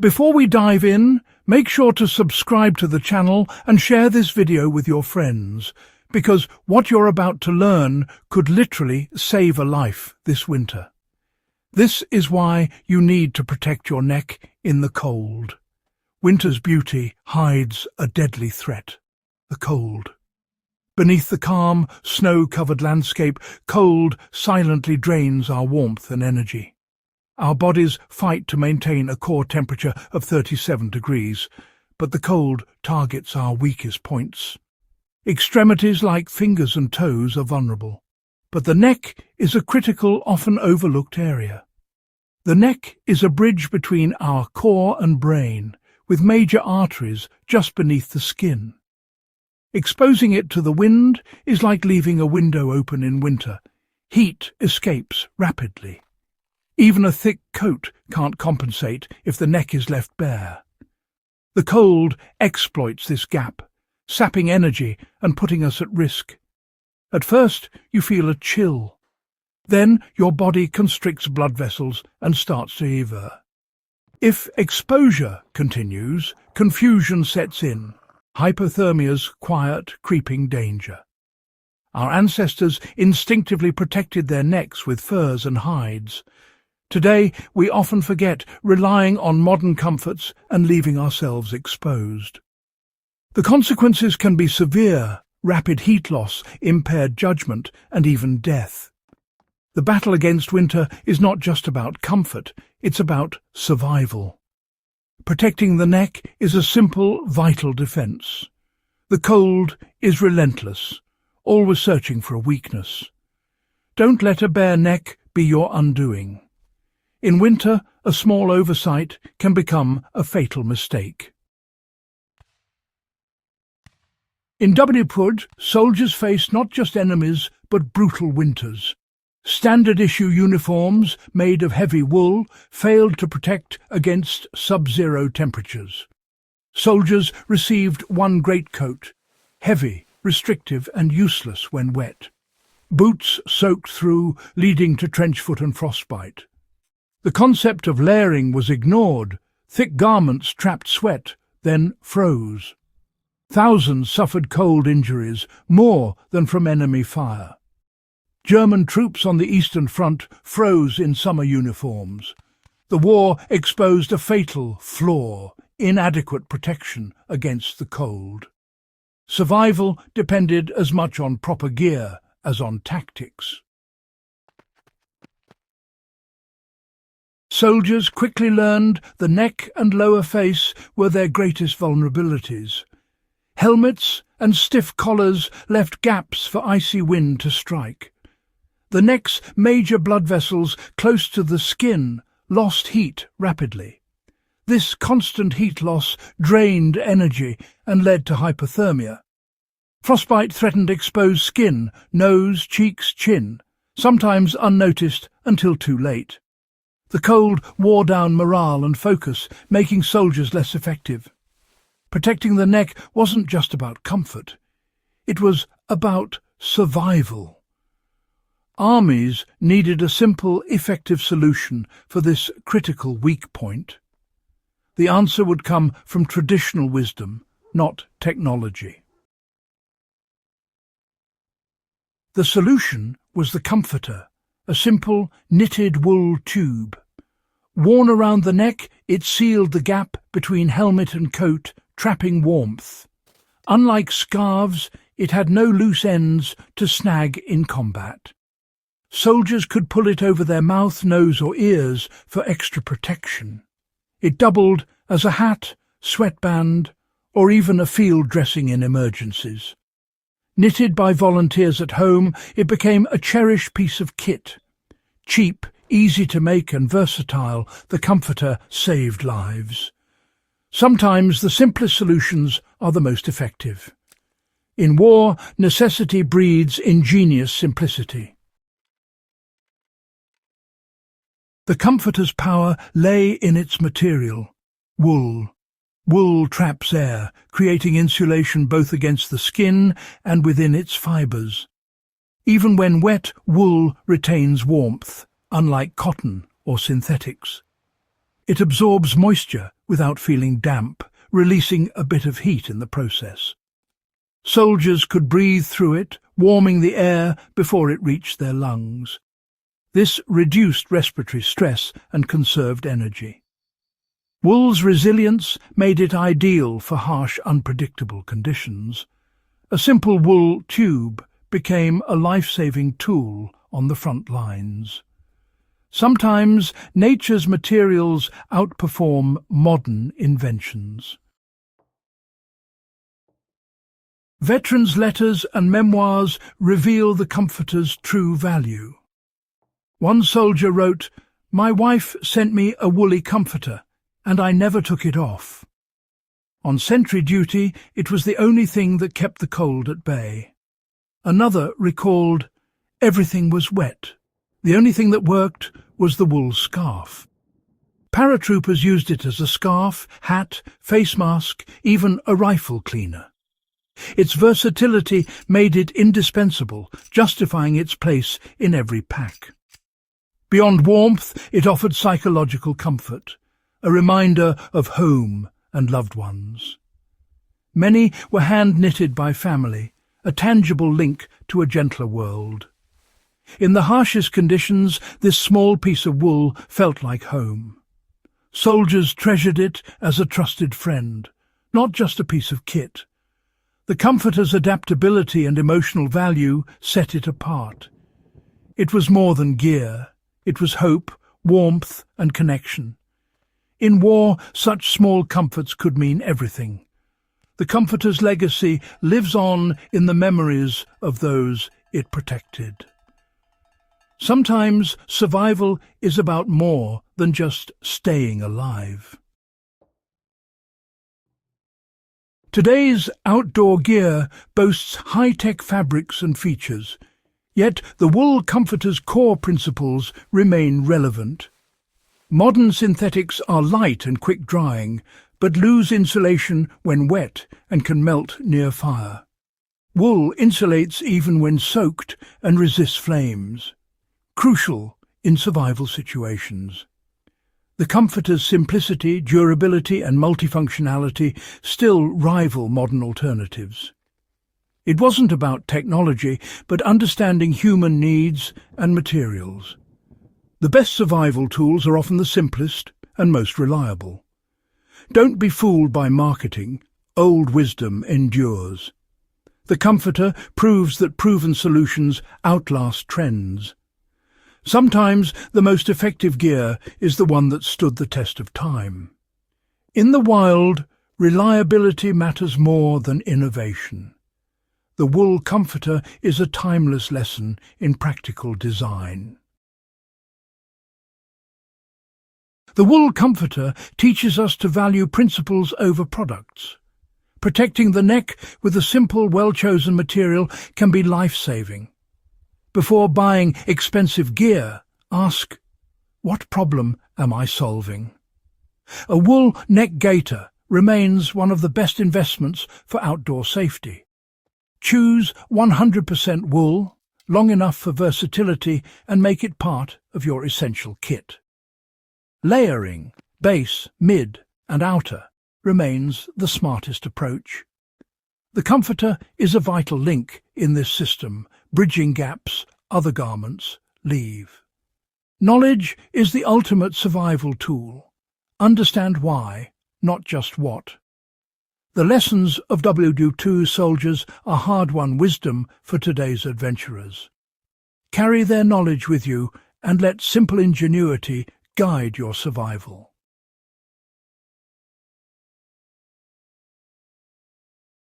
Before we dive in, make sure to subscribe to the channel and share this video with your friends, because what you're about to learn could literally save a life this winter. This is why you need to protect your neck in the cold. Winter's beauty hides a deadly threat: the cold. Beneath the calm, snow-covered landscape, cold silently drains our warmth and energy. Our bodies fight to maintain a core temperature of 37 degrees, but the cold targets our weakest points. Extremities like fingers and toes are vulnerable, but the neck is a critical, often overlooked area. The neck is a bridge between our core and brain, with major arteries just beneath the skin. Exposing it to the wind is like leaving a window open in winter. Heat escapes rapidly. Even a thick coat can't compensate if the neck is left bare. The cold exploits this gap, sapping energy and putting us at risk. At first, you feel a chill. Then your body constricts blood vessels and starts to fever. If exposure continues, confusion sets in. Hypothermia's quiet, creeping danger. Our ancestors instinctively protected their necks with furs and hides. Today, we often forget, relying on modern comforts and leaving ourselves exposed. The consequences can be severe: rapid heat loss, impaired judgment, and even death. The battle against winter is not just about comfort, it's about survival. Protecting the neck is a simple, vital defense. The cold is relentless, always searching for a weakness. Don't let a bare neck be your undoing. In winter, a small oversight can become a fatal mistake. In WWII, soldiers face not just enemies, but brutal winters. Standard-issue uniforms made of heavy wool failed to protect against sub-zero temperatures. Soldiers received one greatcoat, heavy, restrictive and useless when wet. Boots soaked through, leading to trench foot and frostbite. The concept of layering was ignored. Thick garments trapped sweat, then froze. Thousands suffered cold injuries, more than from enemy fire. German troops on the Eastern Front froze in summer uniforms. The war exposed a fatal flaw: inadequate protection against the cold. Survival depended as much on proper gear as on tactics. Soldiers quickly learned the neck and lower face were their greatest vulnerabilities. Helmets and stiff collars left gaps for icy wind to strike. The neck's major blood vessels close to the skin lost heat rapidly. This constant heat loss drained energy and led to hypothermia. Frostbite threatened exposed skin, nose, cheeks, chin, sometimes unnoticed until too late. The cold wore down morale and focus, making soldiers less effective. Protecting the neck wasn't just about comfort. It was about survival. Armies needed a simple, effective solution for this critical weak point. The answer would come from traditional wisdom, not technology. The solution was the comforter, a simple, knitted wool tube. Worn around the neck, it sealed the gap between helmet and coat, trapping warmth. Unlike scarves, it had no loose ends to snag in combat. Soldiers could pull it over their mouth, nose or ears for extra protection. It doubled as a hat, sweatband, or even a field dressing in emergencies. Knitted by volunteers at home, it became a cherished piece of kit. Cheap, easy to make and versatile, the comforter saved lives. Sometimes the simplest solutions are the most effective. In war, necessity breeds ingenious simplicity. The comforter's power lay in its material, wool. Wool traps air, creating insulation both against the skin and within its fibres. Even when wet, wool retains warmth, unlike cotton or synthetics. It absorbs moisture, without feeling damp, releasing a bit of heat in the process. Soldiers could breathe through it, warming the air before it reached their lungs. This reduced respiratory stress and conserved energy. Wool's resilience made it ideal for harsh, unpredictable conditions. A simple wool tube became a life-saving tool on the front lines. Sometimes nature's materials outperform modern inventions. Veterans' letters and memoirs reveal the comforter's true value. One soldier wrote, "My wife sent me a woolly comforter, and I never took it off. On sentry duty, it was the only thing that kept the cold at bay." Another recalled, "Everything was wet. The only thing that worked was the wool scarf." Paratroopers used it as a scarf, hat, face mask, even a rifle cleaner. Its versatility made it indispensable, justifying its place in every pack. Beyond warmth, it offered psychological comfort, a reminder of home and loved ones. Many were hand-knitted by family, a tangible link to a gentler world. In the harshest conditions, this small piece of wool felt like home. Soldiers treasured it as a trusted friend, not just a piece of kit. The comforter's adaptability and emotional value set it apart. It was more than gear. It was hope, warmth, and connection. In war, such small comforts could mean everything. The comforter's legacy lives on in the memories of those it protected. Sometimes survival is about more than just staying alive. Today's outdoor gear boasts high-tech fabrics and features, yet the wool comforter's core principles remain relevant. Modern synthetics are light and quick-drying, but lose insulation when wet and can melt near fire. Wool insulates even when soaked and resists flames, crucial in survival situations. The comforter's simplicity, durability and multifunctionality still rival modern alternatives. It wasn't about technology, but understanding human needs and materials. The best survival tools are often the simplest and most reliable. Don't be fooled by marketing. Old wisdom endures. The comforter proves that proven solutions outlast trends. Sometimes the most effective gear is the one that stood the test of time. In the wild, reliability matters more than innovation. The wool comforter is a timeless lesson in practical design. The wool comforter teaches us to value principles over products. Protecting the neck with a simple, well-chosen material can be life-saving. Before buying expensive gear, ask, what problem am I solving? A wool neck gaiter remains one of the best investments for outdoor safety. Choose 100% wool, long enough for versatility, and make it part of your essential kit. Layering, base, mid, and outer, remains the smartest approach. The comforter is a vital link in this system, bridging gaps other garments leave. Knowledge is the ultimate survival tool. Understand why, not just what. The lessons of WWII soldiers are hard-won wisdom for today's adventurers. Carry their knowledge with you and let simple ingenuity guide your survival.